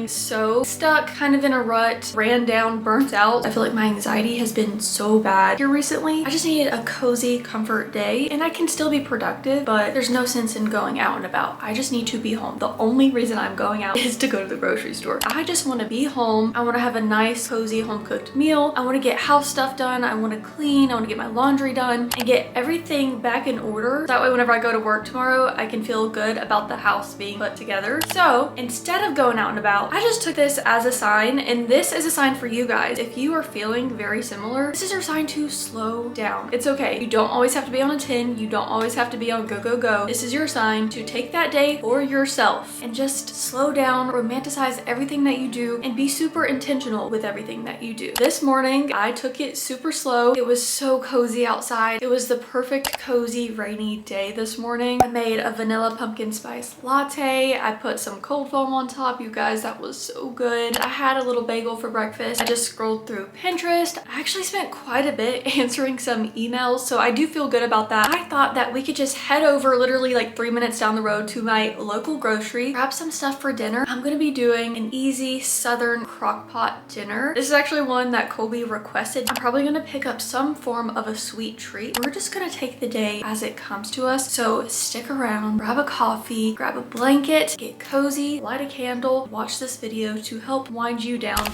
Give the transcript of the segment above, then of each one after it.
feeling so stuck, kind of in a rut, ran down, burnt out. I feel like my anxiety has been so bad here recently. I just needed a cozy comfort day, and I can still be productive, but there's no sense in going out and about. I just need to be home. The only reason I'm going out is to go to the grocery store. I just want to be home. I want to have a nice, cozy, home-cooked meal. I want to get house stuff done. I want to clean. I want to get my laundry done and get everything back in order. That way, whenever I go to work tomorrow, I can feel good about the house being put together. So instead of going out and about, I just took this as a sign, and this is a sign for you guys. If you are feeling very similar, this is your sign to slow down. It's okay. You don't always have to be on a 10. You don't always have to be on go, go, go. This is your sign to take that day for yourself and just slow down, romanticize everything that you do, and be super intentional with everything that you do. This morning, I took it super slow. It was so cozy outside. It was the perfect cozy rainy day this morning. I made a vanilla pumpkin spice latte. I put some cold foam on top. You guys, that was so good. I had a little bagel for breakfast. I just scrolled through Pinterest. I actually spent quite a bit answering some emails, so I do feel good about that. I thought that we could just head over literally like 3 minutes down the road to my local grocery, grab some stuff for dinner. I'm gonna be doing an easy southern crockpot dinner. This is actually one that Colby requested. I'm probably gonna pick up some form of a sweet treat. We're just gonna take the day as it comes to us. So stick around, grab a coffee, grab a blanket, get cozy, light a candle, watch this video to help wind you down.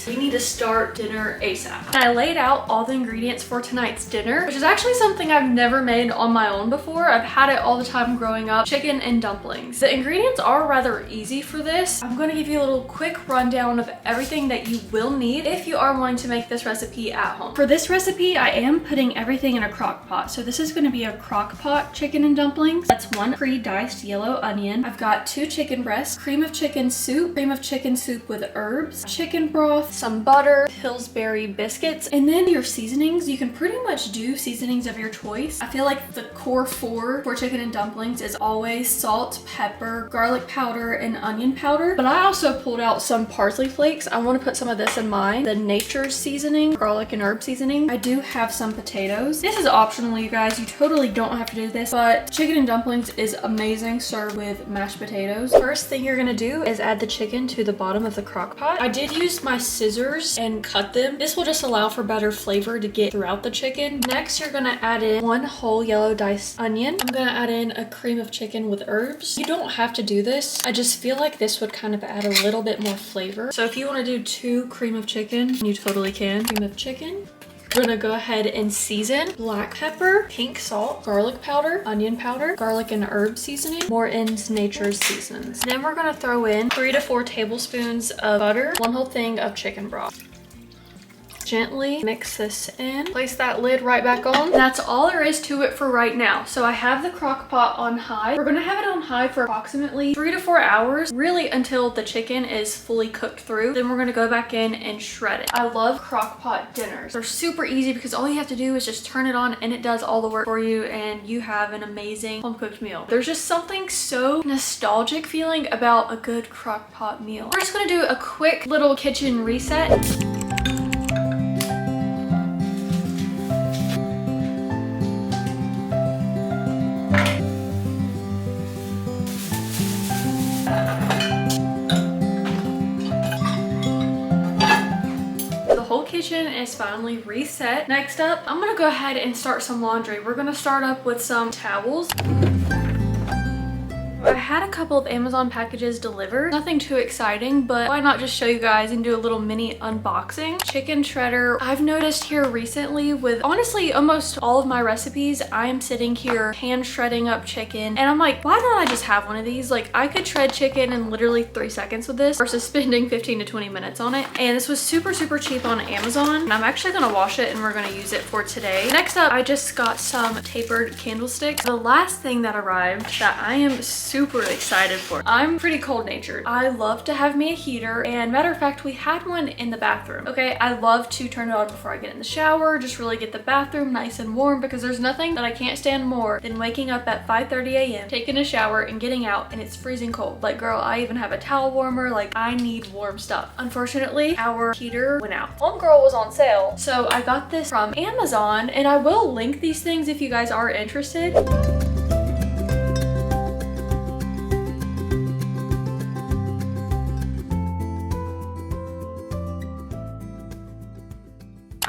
We need to start dinner ASAP. And I laid out all the ingredients for tonight's dinner, which is actually something I've never made on my own before. I've had it all the time growing up, chicken and dumplings. The ingredients are rather easy for this. I'm going to give you a little quick rundown of everything that you will need if you are wanting to make this recipe at home. For this recipe, I am putting everything in a crock pot. So this is going to be a crock pot chicken and dumplings. That's 1 pre-diced yellow onion. I've got 2 chicken breasts, cream of chicken soup with herbs, chicken broth, some butter, Pillsbury biscuits, and then your seasonings. You can pretty much do seasonings of your choice. I feel like the core 4 for chicken and dumplings is always salt, pepper, garlic powder, and onion powder. But I also pulled out some parsley flakes. I want to put some of this in mine. The Nature's seasoning, garlic and herb seasoning. I do have some potatoes. This is optional, you guys. You totally don't have to do this, but chicken and dumplings is amazing served with mashed potatoes. First thing you're gonna do is add the chicken to the bottom of the crock pot. I did use my scissors and cut them. This will just allow for better flavor to get throughout the chicken. Next, you're gonna add in 1 whole yellow diced onion. I'm gonna add in a cream of chicken with herbs. You don't have to do this. I just feel like this would kind of add a little bit more flavor. So if you want to do 2 cream of chicken, you totally can. Cream of chicken. We're gonna go ahead and season black pepper, pink salt, garlic powder, onion powder, garlic and herb seasoning, Morton's Nature's seasons. Then we're gonna throw in 3 to 4 tablespoons of butter, 1 whole thing of chicken broth. Gently mix this in, place that lid right back on. That's all there is to it for right now. So I have the crock pot on high. We're gonna have it on high for approximately 3 to 4 hours, really until the chicken is fully cooked through. Then we're gonna go back in and shred it. I love crock pot dinners. They're super easy because all you have to do is just turn it on and it does all the work for you, and you have an amazing home cooked meal. There's just something so nostalgic feeling about a good crock pot meal. We're just gonna do a quick little kitchen reset. Kitchen is finally reset. Next up, I'm gonna go ahead and start some laundry. We're gonna start up with some towels. I had a couple of Amazon packages delivered. Nothing too exciting, but why not just show you guys and do a little mini unboxing. Chicken shredder. I've noticed here recently with honestly almost all of my recipes, I am sitting here hand shredding up chicken, and I'm like, why don't I just have one of these? Like, I could shred chicken in literally 3 seconds with this versus spending 15 to 20 minutes on it. And this was super cheap on Amazon, and I'm actually gonna wash it and we're gonna use it for today. Next up, I just got some tapered candlesticks. The last thing that arrived that I am super excited for. I'm pretty cold natured. I love to have me a heater, and matter of fact, we had one in the bathroom. Okay, I love to turn it on before I get in the shower, just really get the bathroom nice and warm, because there's nothing that I can't stand more than waking up at 5:30 a.m., taking a shower and getting out and it's freezing cold. Like, girl, I even have a towel warmer. Like, I need warm stuff. Unfortunately, our heater went out. Homegirl was on sale, so I got this from Amazon, and I will link these things if you guys are interested.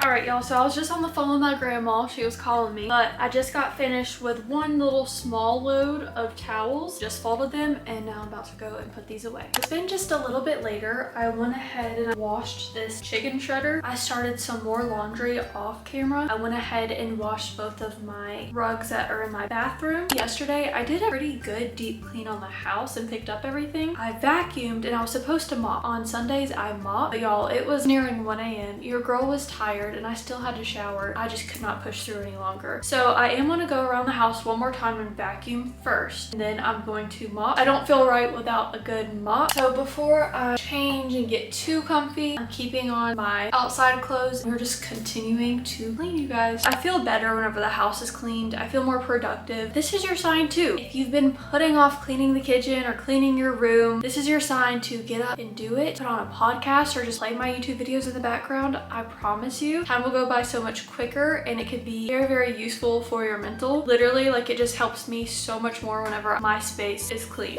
Alright, y'all, so I was just on the phone with my grandma. She was calling me, but I just got finished with one little small load of towels. Just folded them, and now I'm about to go and put these away. It's been just a little bit later. I went ahead and I washed this chicken shredder. I started some more laundry off camera. I went ahead and washed both of my rugs that are in my bathroom. Yesterday, I did a pretty good deep clean on the house and picked up everything. I vacuumed, and I was supposed to mop. On Sundays, I mop, but y'all, it was nearing 1 a.m. Your girl was tired, and I still had to shower. I just could not push through any longer. So I am going to go around the house one more time and vacuum first, and then I'm going to mop. I don't feel right without a good mop. So before I change and get too comfy, I'm keeping on my outside clothes. We're just continuing to clean, you guys. I feel better whenever the house is cleaned. I feel more productive. This is your sign too. If you've been putting off cleaning the kitchen or cleaning your room, this is your sign to get up and do it. Put on a podcast or just play my YouTube videos in the background. I promise you, time will go by so much quicker, and it could be very, very useful for your mental. Literally, like, it just helps me so much more whenever my space is clean.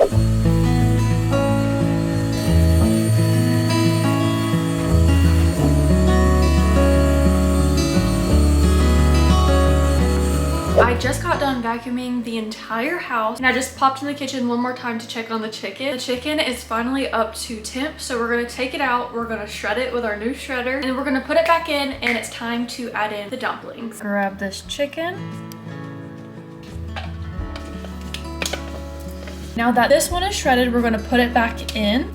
I just got done vacuuming the entire house, and I just popped in the kitchen one more time to check on the chicken. The chicken is finally up to temp, so we're gonna take it out, we're gonna shred it with our new shredder, and then we're gonna put it back in, and it's time to add in the dumplings. Grab this chicken. Now that this one is shredded, we're gonna put it back in.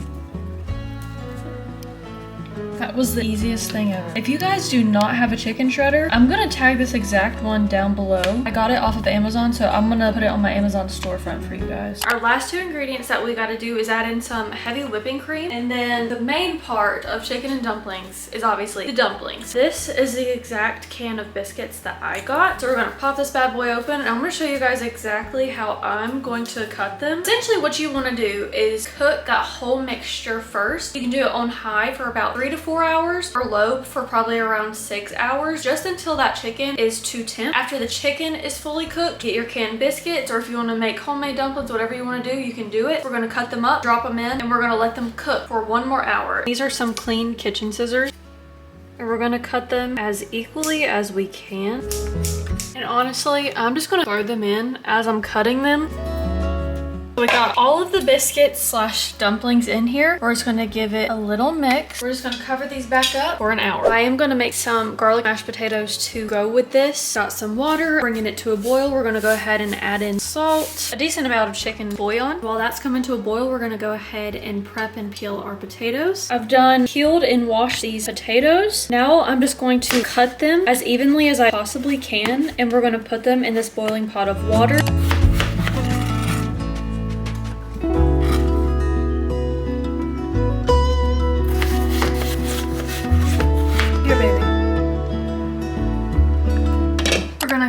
That was the easiest thing ever. If you guys do not have a chicken shredder, I'm gonna tag this exact one down below. I got it off of Amazon, so I'm gonna put it on my Amazon storefront for you guys. Our last two ingredients that we gotta do is add in some heavy whipping cream, and then the main part of chicken and dumplings is obviously the dumplings. This is the exact can of biscuits that I got. So we're gonna pop this bad boy open, and I'm gonna show you guys exactly how I'm going to cut them. Essentially, what you wanna do is cook that whole mixture first. You can do it on high for about 3 to 4 hours, or low for probably around 6 hours, just until that chicken is to temp. After the chicken is fully cooked, get your canned biscuits, or if you want to make homemade dumplings, whatever you want to do, you can do it. We're going to cut them up, drop them in, and we're going to let them cook for 1 more hour. These are some clean kitchen scissors, and we're going to cut them as equally as we can. And honestly, I'm just going to throw them in as I'm cutting them. We got all of the biscuits slash dumplings in here. We're just gonna give it a little mix. We're just gonna cover these back up for an hour. I am gonna make some garlic mashed potatoes to go with this. Got some water, bringing it to a boil. We're gonna go ahead and add in salt, a decent amount of chicken bouillon. While that's coming to a boil, we're gonna go ahead and prep and peel our potatoes. I've done peeled and washed these potatoes. Now I'm just going to cut them as evenly as I possibly can, and we're gonna put them in this boiling pot of water.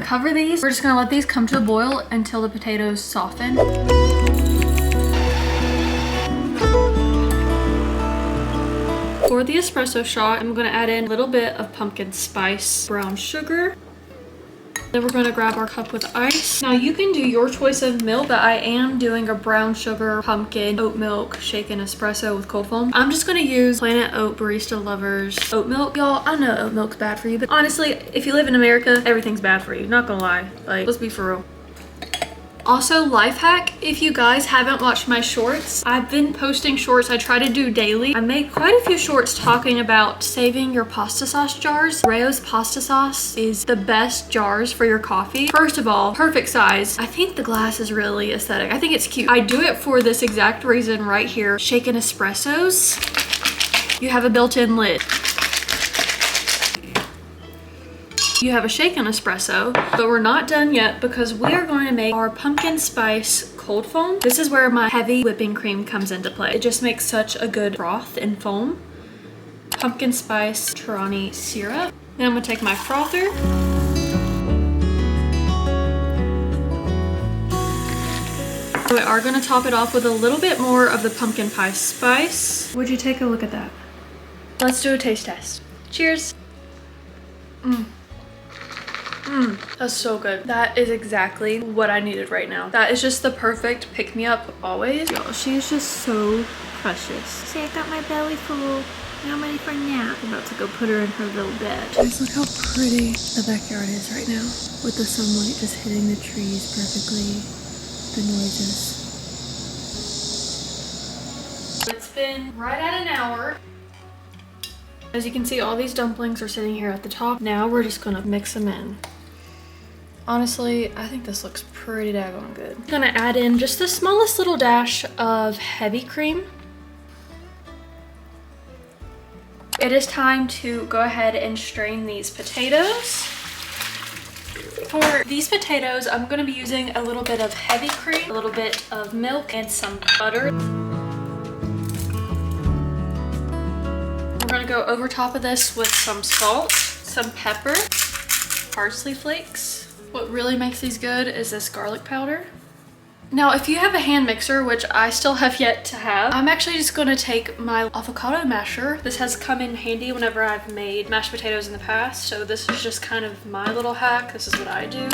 Cover these. We're just gonna let these come to a boil until the potatoes soften. For the espresso shot, I'm gonna add in a little bit of pumpkin spice brown sugar. Then we're gonna grab our cup with ice. Now you can do your choice of milk, but I am doing a brown sugar, pumpkin, oat milk, shaken espresso with cold foam. I'm just gonna use Planet Oat Barista Lovers oat milk. Y'all, I know oat milk's bad for you, but honestly, if you live in America, everything's bad for you. Not gonna lie, like, let's be for real. Also, life hack, if you guys haven't watched my shorts, I've been posting shorts I try to do daily. I made quite a few shorts talking about saving your pasta sauce jars. Rayo's pasta sauce is the best jars for your coffee. First of all, perfect size. I think the glass is really aesthetic. I think it's cute. I do it for this exact reason right here. Shaken espressos, you have a built-in lid. You have a shaken espresso, but we're not done yet because we are going to make our pumpkin spice cold foam. This is where my heavy whipping cream comes into play. It just makes such a good froth and foam. Pumpkin spice Torani syrup. Then I'm gonna take my frother. We are gonna top it off with a little bit more of the pumpkin pie spice. Would you take a look at that? Let's do a taste test. Cheers. That's so good. That is exactly what I needed right now. That is just the perfect pick-me-up always. Y'all, she is just so precious. Say, I got my belly full. Now I'm ready for a nap. I'm about to go put her in her little bed. Just look how pretty the backyard is right now. With the sunlight just hitting the trees perfectly. The noises. It's been right at an hour. As you can see, all these dumplings are sitting here at the top. Now we're just gonna mix them in. Honestly, I think this looks pretty daggone good. I'm gonna add in just the smallest little dash of heavy cream. It is time to go ahead and strain these potatoes. For these potatoes, I'm gonna be using a little bit of heavy cream, a little bit of milk, and some butter. We're gonna go over top of this with some salt, some pepper, parsley flakes. What really makes these good is this garlic powder. Now, if you have a hand mixer, which I still have yet to have, I'm actually just gonna take my avocado masher. This has come in handy whenever I've made mashed potatoes in the past, so this is just kind of my little hack. This is what I do.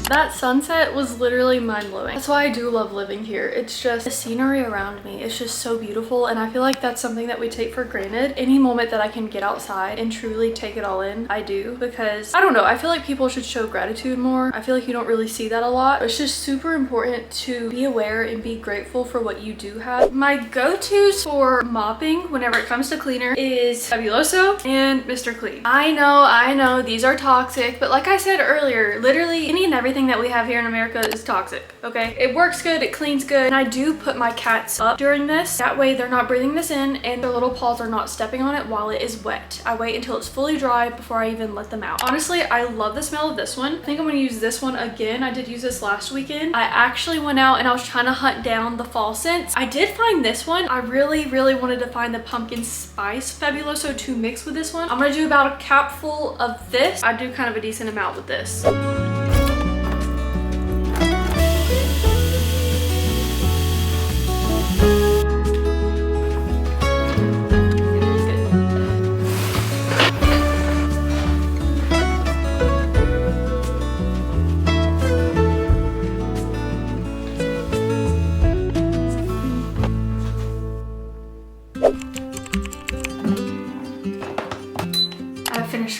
That sunset was literally mind-blowing. That's why I do love living here. It's just the scenery around me. It's just so beautiful, and I feel like that's something that we take for granted. Any moment that I can get outside and truly take it all in, I do, because I don't know, I feel like people should show gratitude more. I feel like you don't really see that a lot. It's just super important to be aware and be grateful for what you do have. My go-tos for mopping whenever it comes to cleaner is ILYSM and Mr. Clean. I know these are toxic, but like I said earlier, literally any and everything that we have here in America is toxic, okay? It works good, it cleans good, and I do put my cats up during this. That way they're not breathing this in and their little paws are not stepping on it while it is wet. I wait until it's fully dry before I even let them out. Honestly, I love the smell of this one. I think I'm gonna use this one again. I did use this last weekend. I actually went out and I was trying to hunt down the fall scents. I did find this one. I really wanted to find the pumpkin spice Fabuloso to mix with this one. I'm gonna do about a capful of this. I do kind of a decent amount with this.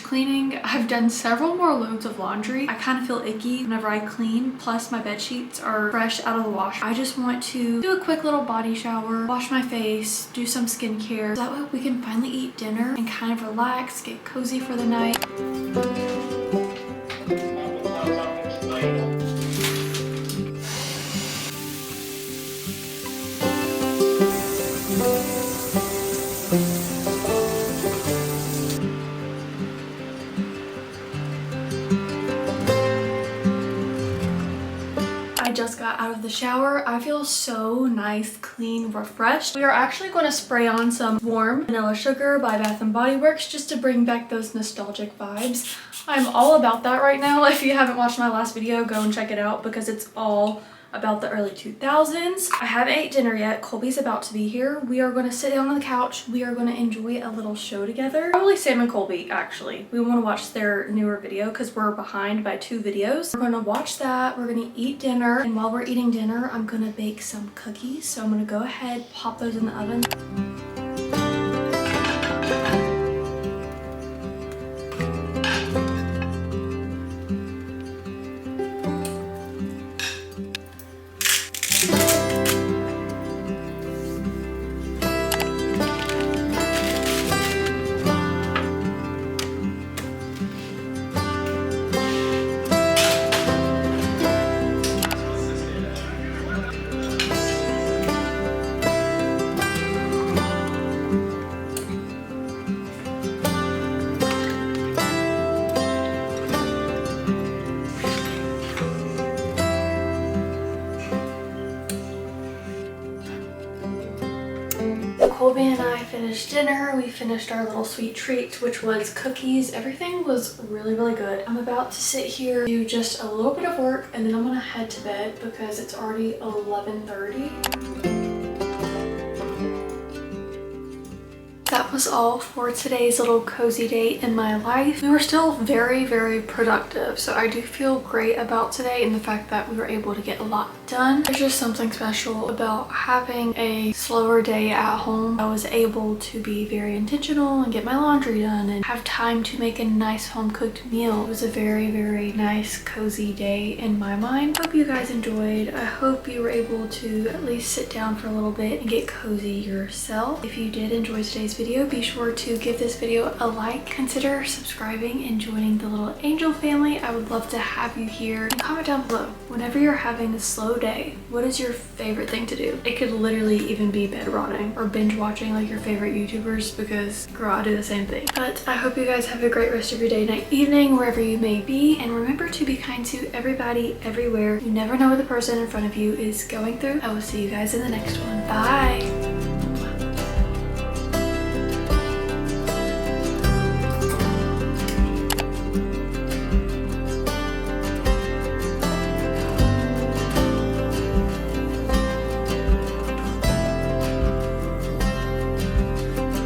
Cleaning. I've done several more loads of laundry. I kind of feel icky whenever I clean, plus my bed sheets are fresh out of the washer. I just want to do a quick little body shower, wash my face, do some skincare, so that way we can finally eat dinner and kind of relax, get cozy for the night. Just got out of the shower. I feel so nice, clean, refreshed. We are actually going to spray on some warm vanilla sugar by Bath & Body Works just to bring back those nostalgic vibes. I'm all about that right now. If you haven't watched my last video, go and check it out because it's all about the early 2000s. I haven't ate dinner yet. Colby's about to be here. We are going to sit down on the couch. We are going to enjoy a little show together. Probably Sam and Colby, actually. We want to watch their newer video because we're behind by 2 videos. We're going to watch that. We're going to eat dinner. And while we're eating dinner, I'm going to bake some cookies. So I'm going to go ahead, pop those in the oven. finished dinner. We finished our little sweet treat, which was cookies. Everything was really, really good. I'm about to sit here, do just a little bit of work, and then I'm gonna head to bed because it's already 11:30. That was all for today's little cozy day in my life. We were still very, very productive, so I do feel great about today and the fact that we were able to get a lot done. There's just something special about having a slower day at home. I was able to be very intentional and get my laundry done and have time to make a nice home-cooked meal. It was a very, very nice, cozy day in my mind. Hope you guys enjoyed. I hope you were able to at least sit down for a little bit and get cozy yourself. If you did enjoy today's video, be sure to give this video a like. Consider subscribing and joining the little angel family. I would love to have you here. And comment down below, whenever you're having a slow day, what is your favorite thing to do? It could literally even be bed rotting or binge watching like your favorite YouTubers, because girl, I do the same thing. But I hope you guys have a great rest of your day, night, evening, wherever you may be. And remember to be kind to everybody, everywhere. You never know what the person in front of you is going through. I will see you guys in the next one. Bye.